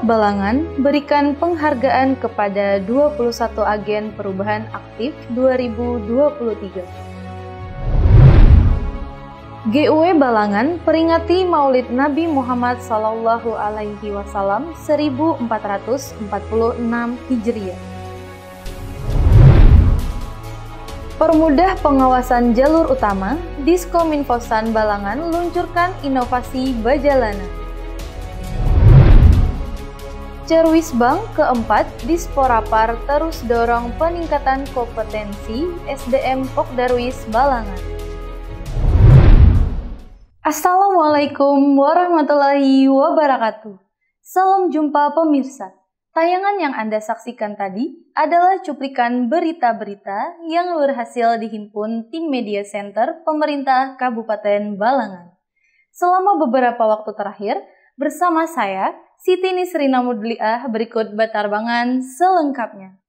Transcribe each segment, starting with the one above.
Balangan berikan penghargaan kepada 21 agen perubahan aktif 2023. GUW Balangan peringati Maulid Nabi Muhammad SAW 1446 Hijriah. Permudah pengawasan jalur utama, Diskominfosan Balangan luncurkan inovasi Bajalana. Cerwisbang keempat, Disporapar terus dorong peningkatan kompetensi SDM Pokdarwis Balangan. Assalamualaikum warahmatullahi wabarakatuh. Salam jumpa pemirsa. Tayangan yang Anda saksikan tadi adalah cuplikan berita-berita yang berhasil dihimpun tim Media Center Pemerintah Kabupaten Balangan. Selama beberapa waktu terakhir, bersama saya, Siti Nisrina Mudliah, berikut batarbangan selengkapnya.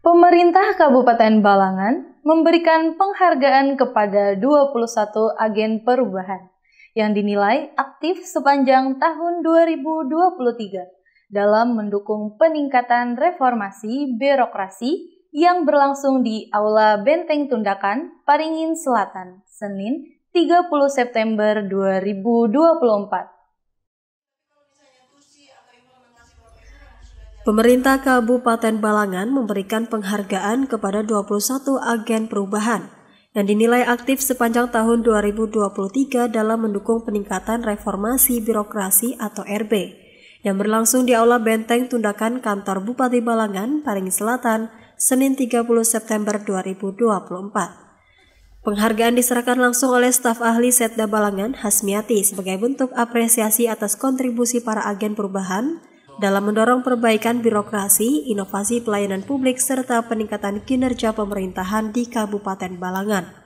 Pemerintah Kabupaten Balangan memberikan penghargaan kepada 21 agen perubahan yang dinilai aktif sepanjang tahun 2023 dalam mendukung peningkatan reformasi birokrasi yang berlangsung di Aula Benteng Tundakan, Paringin Selatan, Senin 30 September 2024. Pemerintah Kabupaten Balangan memberikan penghargaan kepada 21 agen perubahan yang dinilai aktif sepanjang tahun 2023 dalam mendukung peningkatan reformasi birokrasi atau RB yang berlangsung di Aula Benteng Tundakan Kantor Bupati Balangan, Paringin Selatan, Senin 30 September 2024. Penghargaan diserahkan langsung oleh staf ahli Setda Balangan, Hasmiati, sebagai bentuk apresiasi atas kontribusi para agen perubahan dalam mendorong perbaikan birokrasi, inovasi pelayanan publik, serta peningkatan kinerja pemerintahan di Kabupaten Balangan.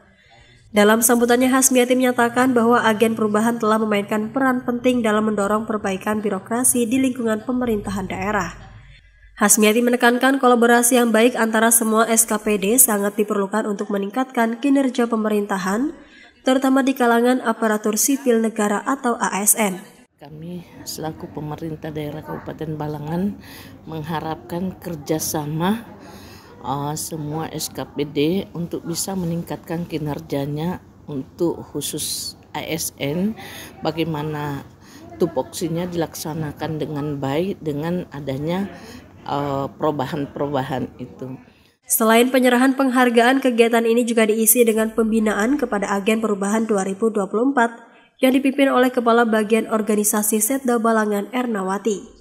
Dalam sambutannya, Hasmiati menyatakan bahwa agen perubahan telah memainkan peran penting dalam mendorong perbaikan birokrasi di lingkungan pemerintahan daerah. Hasmiati menekankan kolaborasi yang baik antara semua SKPD sangat diperlukan untuk meningkatkan kinerja pemerintahan, terutama di kalangan aparatur sipil negara atau ASN. Kami selaku pemerintah daerah Kabupaten Balangan mengharapkan kerjasama semua SKPD untuk bisa meningkatkan kinerjanya untuk khusus ASN, bagaimana tupoksinya dilaksanakan dengan baik dengan adanya perubahan-perubahan itu. Selain penyerahan penghargaan, kegiatan ini juga diisi dengan pembinaan kepada agen perubahan 2024 yang dipimpin oleh Kepala Bagian Organisasi Setda Balangan, Ernawati.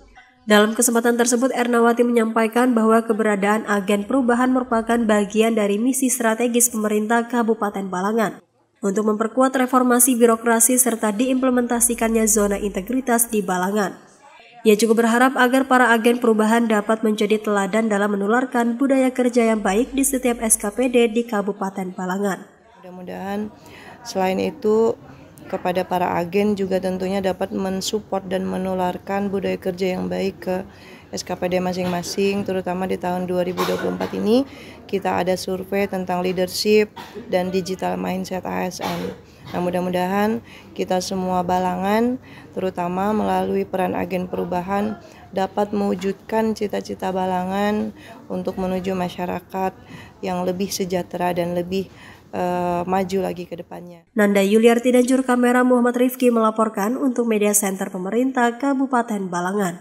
Dalam kesempatan tersebut, Ernawati menyampaikan bahwa keberadaan agen perubahan merupakan bagian dari misi strategis pemerintah Kabupaten Balangan untuk memperkuat reformasi birokrasi serta diimplementasikannya zona integritas di Balangan. Ia juga berharap agar para agen perubahan dapat menjadi teladan dalam menularkan budaya kerja yang baik di setiap SKPD di Kabupaten Balangan. Mudah-mudahan selain itu kepada para agen juga tentunya dapat mensupport dan menularkan budaya kerja yang baik ke SKPD masing-masing, terutama di tahun 2024 ini kita ada survei tentang leadership dan digital mindset ASN. Nah, mudah-mudahan kita semua Balangan, terutama melalui peran agen perubahan, dapat mewujudkan cita-cita Balangan untuk menuju masyarakat yang lebih sejahtera dan lebih maju lagi ke depannya. Nanda Yuliarti dan juru kamera Muhammad Rifki melaporkan untuk Media Center Pemerintah Kabupaten Balangan.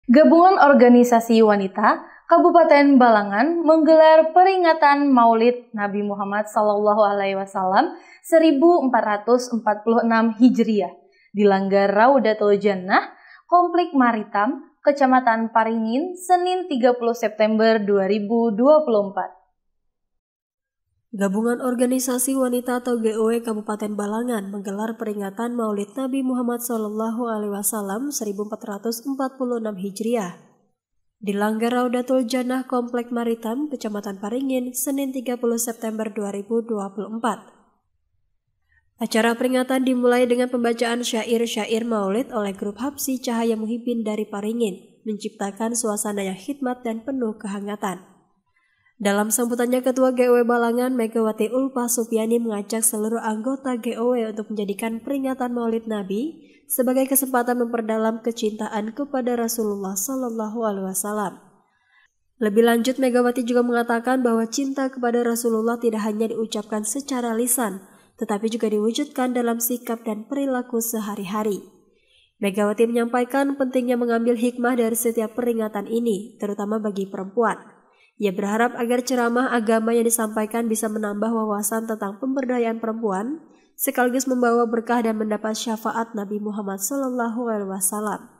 Gabungan Organisasi Wanita Kabupaten Balangan menggelar peringatan Maulid Nabi Muhammad SAW 1446 Hijriah di Langgar Raudatul Jannah, Komplek Maritim, Kecamatan Paringin, Senin 30 September 2024. Gabungan Organisasi Wanita atau GUW Kabupaten Balangan menggelar peringatan Maulid Nabi Muhammad SAW 1446 Hijriah di Langgar Raudatul Jannah Komplek Maritim, Kecamatan Paringin, Senin 30 September 2024. Acara peringatan dimulai dengan pembacaan syair-syair Maulid oleh grup Hapsi Cahaya Muhibin dari Paringin. menciptakan suasana yang khidmat dan penuh kehangatan. Dalam sambutannya, Ketua GOW Balangan Megawati Ulfa Supiani mengajak seluruh anggota GOW untuk menjadikan peringatan Maulid Nabi sebagai kesempatan memperdalam kecintaan kepada Rasulullah SAW. Lebih lanjut, Megawati juga mengatakan bahwa cinta kepada Rasulullah tidak hanya diucapkan secara lisan, tetapi juga diwujudkan dalam sikap dan perilaku sehari-hari. Megawati menyampaikan pentingnya mengambil hikmah dari setiap peringatan ini, terutama bagi perempuan. Ia berharap agar ceramah agama yang disampaikan bisa menambah wawasan tentang pemberdayaan perempuan, sekaligus membawa berkah dan mendapat syafaat Nabi Muhammad SAW.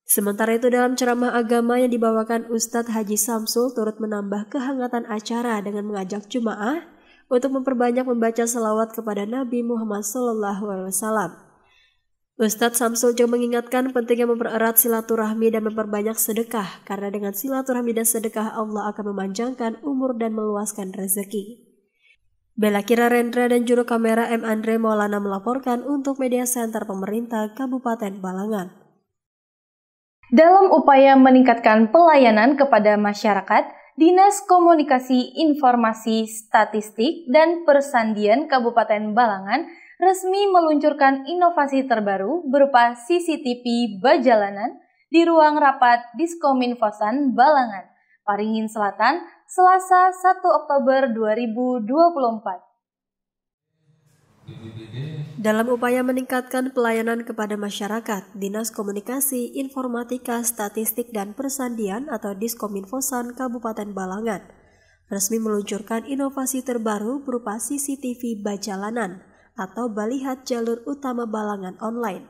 Sementara itu, dalam ceramah agama yang dibawakan Ustadz Haji Samsul turut menambah kehangatan acara dengan mengajak jemaah untuk memperbanyak membaca selawat kepada Nabi Muhammad SAW. Ustadz Samsul juga mengingatkan pentingnya mempererat silaturahmi dan memperbanyak sedekah, karena dengan silaturahmi dan sedekah Allah akan memanjangkan umur dan meluaskan rezeki. Bella Kira Rendra dan juru kamera M. Andre Maulana melaporkan untuk Media Center Pemerintah Kabupaten Balangan. Dalam upaya meningkatkan pelayanan kepada masyarakat, Dinas Komunikasi Informasi Statistik dan Persandian Kabupaten Balangan resmi meluncurkan inovasi terbaru berupa CCTV Bajalanan di ruang rapat Diskominfosan Balangan, Paringin Selatan, Selasa 1 Oktober 2024. Dalam upaya meningkatkan pelayanan kepada masyarakat, Dinas Komunikasi, Informatika, Statistik, dan Persandian atau Diskominfosan Kabupaten Balangan resmi meluncurkan inovasi terbaru berupa CCTV Bajalanan atau Balihat Jalur Utama Balangan Online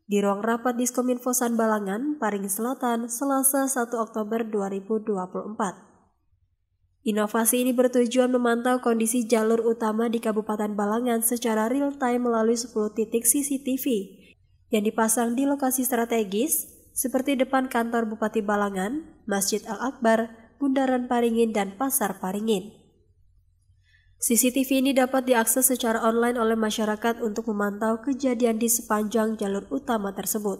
di ruang rapat Diskominfosan Balangan, Paringin Selatan, Selasa 1 Oktober 2024. Inovasi ini bertujuan memantau kondisi jalur utama di Kabupaten Balangan secara real-time melalui 10 titik CCTV yang dipasang di lokasi strategis seperti depan kantor Bupati Balangan, Masjid Al-Akbar, Bundaran Paringin, dan Pasar Paringin. CCTV ini dapat diakses secara online oleh masyarakat untuk memantau kejadian di sepanjang jalur utama tersebut.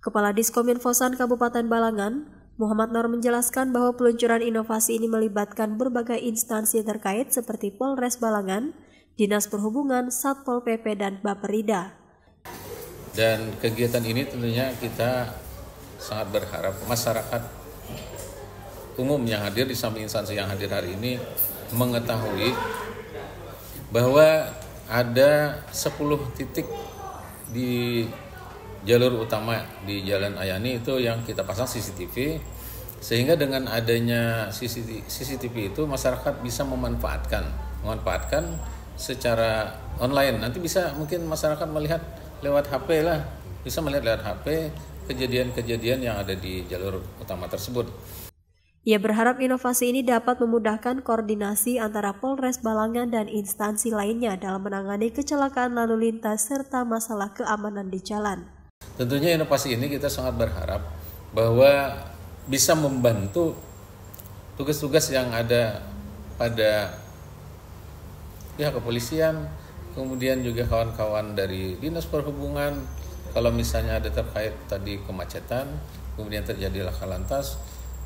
Kepala Diskominfosan Kabupaten Balangan, Muhammad Nur menjelaskan bahwa peluncuran inovasi ini melibatkan berbagai instansi terkait seperti Polres Balangan, Dinas Perhubungan, Satpol PP, dan Bapperida. Dan kegiatan ini tentunya kita sangat berharap masyarakat umum yang hadir di samping instansi yang hadir hari ini mengetahui bahwa ada 10 titik di jalur utama di Jalan Ayani itu yang kita pasang CCTV, sehingga dengan adanya CCTV itu masyarakat bisa memanfaatkan secara online. Nanti bisa mungkin masyarakat melihat lewat HP lah, bisa melihat lewat HP kejadian-kejadian yang ada di jalur utama tersebut. Ia berharap inovasi ini dapat memudahkan koordinasi antara Polres Balangan dan instansi lainnya dalam menangani kecelakaan lalu lintas serta masalah keamanan di jalan. Tentunya inovasi ini kita sangat berharap bahwa bisa membantu tugas-tugas yang ada pada pihak kepolisian, kemudian juga kawan-kawan dari Dinas Perhubungan, kalau misalnya ada terkait tadi kemacetan, kemudian terjadi laka lantas,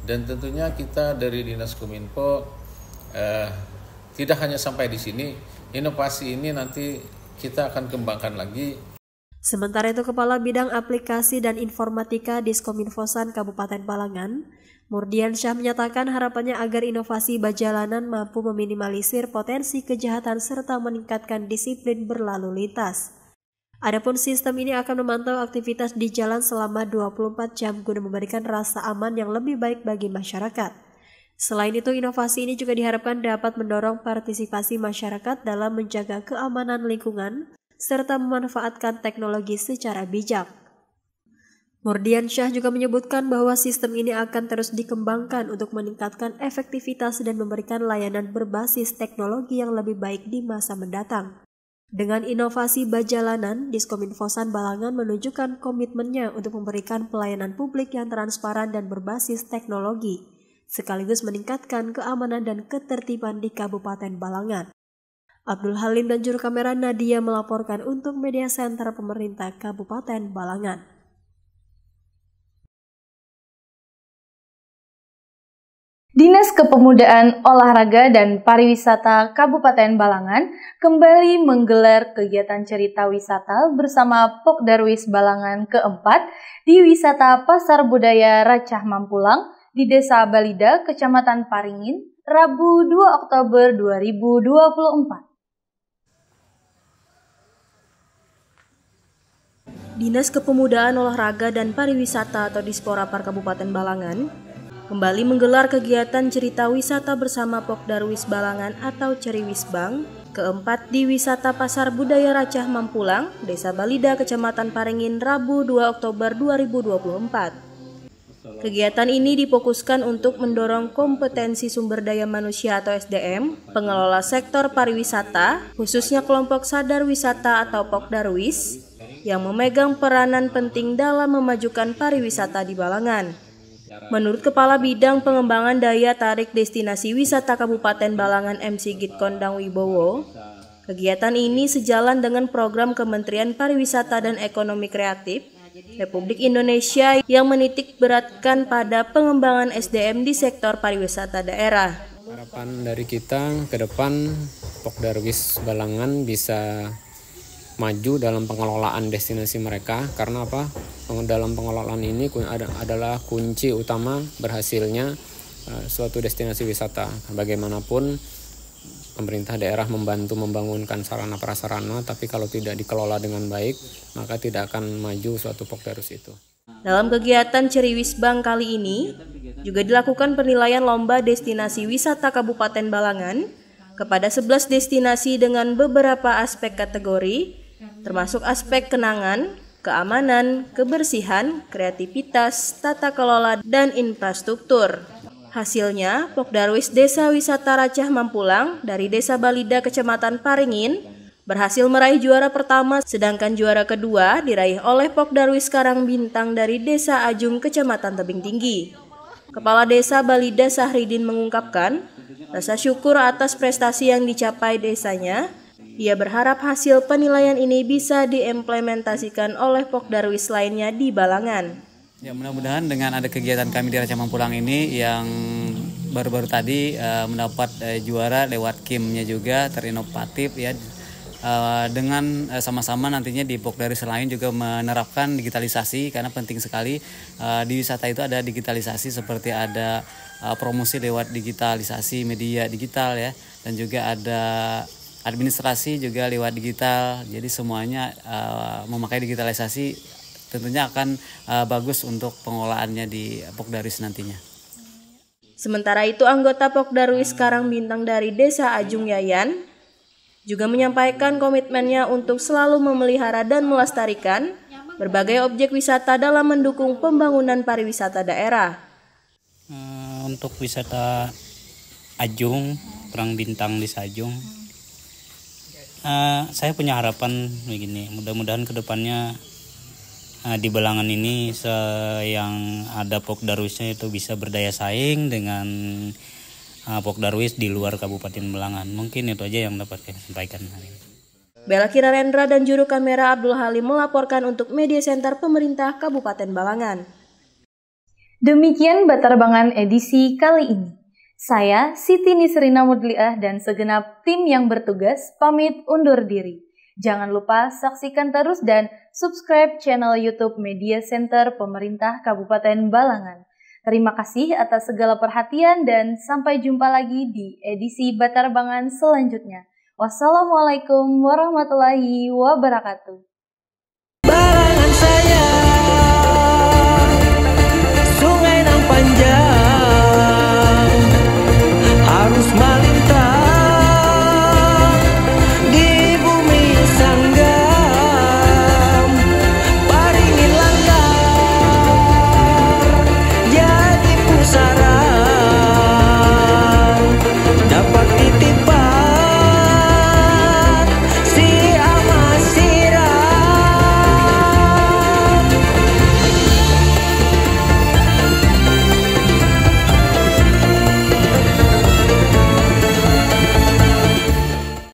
dan tentunya kita dari Dinas Kominfo tidak hanya sampai di sini, inovasi ini nanti kita akan kembangkan lagi. Sementara itu, Kepala Bidang Aplikasi dan Informatika Diskominfosan Kabupaten Balangan, Murdian Syah menyatakan harapannya agar inovasi Bajalanan mampu meminimalisir potensi kejahatan serta meningkatkan disiplin berlalu lintas. Adapun sistem ini akan memantau aktivitas di jalan selama 24 jam guna memberikan rasa aman yang lebih baik bagi masyarakat. Selain itu, inovasi ini juga diharapkan dapat mendorong partisipasi masyarakat dalam menjaga keamanan lingkungan serta memanfaatkan teknologi secara bijak. Murdian Syah juga menyebutkan bahwa sistem ini akan terus dikembangkan untuk meningkatkan efektivitas dan memberikan layanan berbasis teknologi yang lebih baik di masa mendatang. Dengan inovasi Bajalanan, Diskominfosan Balangan menunjukkan komitmennya untuk memberikan pelayanan publik yang transparan dan berbasis teknologi, sekaligus meningkatkan keamanan dan ketertiban di Kabupaten Balangan. Abdul Halim dan juru kamera Nadia melaporkan untuk Media Center Pemerintah Kabupaten Balangan. Dinas Kepemudaan, Olahraga, dan Pariwisata Kabupaten Balangan kembali menggelar kegiatan cerita wisata bersama Pokdarwis Balangan keempat di Wisata Pasar Budaya Racah Mampulang di Desa Balida, Kecamatan Paringin, Rabu 2 Oktober 2024. Dinas Kepemudaan, Olahraga, dan Pariwisata atau Disporapar Kabupaten Balangan kembali menggelar kegiatan cerita wisata bersama Pokdarwis Balangan atau Ceriwisbang keempat di Wisata Pasar Budaya Racah Mampulang, Desa Balida, Kecamatan Paringin, Rabu 2 Oktober 2024. Kegiatan ini difokuskan untuk mendorong kompetensi sumber daya manusia atau SDM, pengelola sektor pariwisata, khususnya kelompok sadar wisata atau Pokdarwis, yang memegang peranan penting dalam memajukan pariwisata di Balangan. Menurut Kepala Bidang Pengembangan Daya Tarik Destinasi Wisata Kabupaten Balangan M. Sigit Kondang Wibowo, kegiatan ini sejalan dengan program Kementerian Pariwisata dan Ekonomi Kreatif Republik Indonesia yang menitik beratkan pada pengembangan SDM di sektor pariwisata daerah. Harapan dari kita ke depan Pokdarwis Balangan bisa maju dalam pengelolaan destinasi mereka, karena apa? Dalam pengelolaan ini adalah kunci utama berhasilnya suatu destinasi wisata. Bagaimanapun pemerintah daerah membantu membangunkan sarana prasarana, tapi kalau tidak dikelola dengan baik, maka tidak akan maju suatu Pokdarwis itu. Dalam kegiatan Ceriwisbang kali ini juga dilakukan penilaian lomba destinasi wisata Kabupaten Balangan kepada 11 destinasi dengan beberapa aspek kategori, termasuk aspek kenangan, keamanan, kebersihan, kreativitas, tata kelola, dan infrastruktur. Hasilnya, Pokdarwis Desa Wisata Racah Mampulang dari Desa Balida, Kecamatan Paringin, berhasil meraih juara pertama, sedangkan juara kedua diraih oleh Pokdarwis Karang Bintang dari Desa Ajung, Kecamatan Tebing Tinggi. Kepala Desa Balida Sahridin mengungkapkan rasa syukur atas prestasi yang dicapai desanya. Ia berharap hasil penilaian ini bisa diimplementasikan oleh Pokdarwis lainnya di Balangan. Ya, mudah-mudahan dengan ada kegiatan kami di Racah Mampulang ini yang baru-baru tadi mendapat juara lewat KIM-nya juga terinovatif ya. Dengan sama-sama nantinya di Pokdarwis lain juga menerapkan digitalisasi, karena penting sekali di wisata itu ada digitalisasi, seperti ada promosi lewat digitalisasi media digital ya, dan juga ada administrasi juga lewat digital. Jadi semuanya memakai digitalisasi tentunya akan bagus untuk pengelolaannya di Pokdarwis nantinya. Sementara itu, anggota Pokdarwis Karang Bintang dari Desa Ajung Yayan juga menyampaikan komitmennya untuk selalu memelihara dan melestarikan berbagai objek wisata dalam mendukung pembangunan pariwisata daerah. Untuk wisata Ajung, Karang Bintang di Ajung, saya punya harapan begini, mudah-mudahan kedepannya di Balangan ini yang ada Pokdarwisnya itu bisa berdaya saing dengan Pokdarwis di luar Kabupaten Balangan. Mungkin itu aja yang dapat saya sampaikan hari ini. Bella Kirarendra dan juru kamera Abdul Halim melaporkan untuk Media Center Pemerintah Kabupaten Balangan. Demikian Batarbangan edisi kali ini. Saya, Siti Nisrina Mudliah dan segenap tim yang bertugas pamit undur diri. Jangan lupa saksikan terus dan subscribe channel YouTube Media Center Pemerintah Kabupaten Balangan. Terima kasih atas segala perhatian dan sampai jumpa lagi di edisi Batarbangan selanjutnya. Wassalamualaikum warahmatullahi wabarakatuh.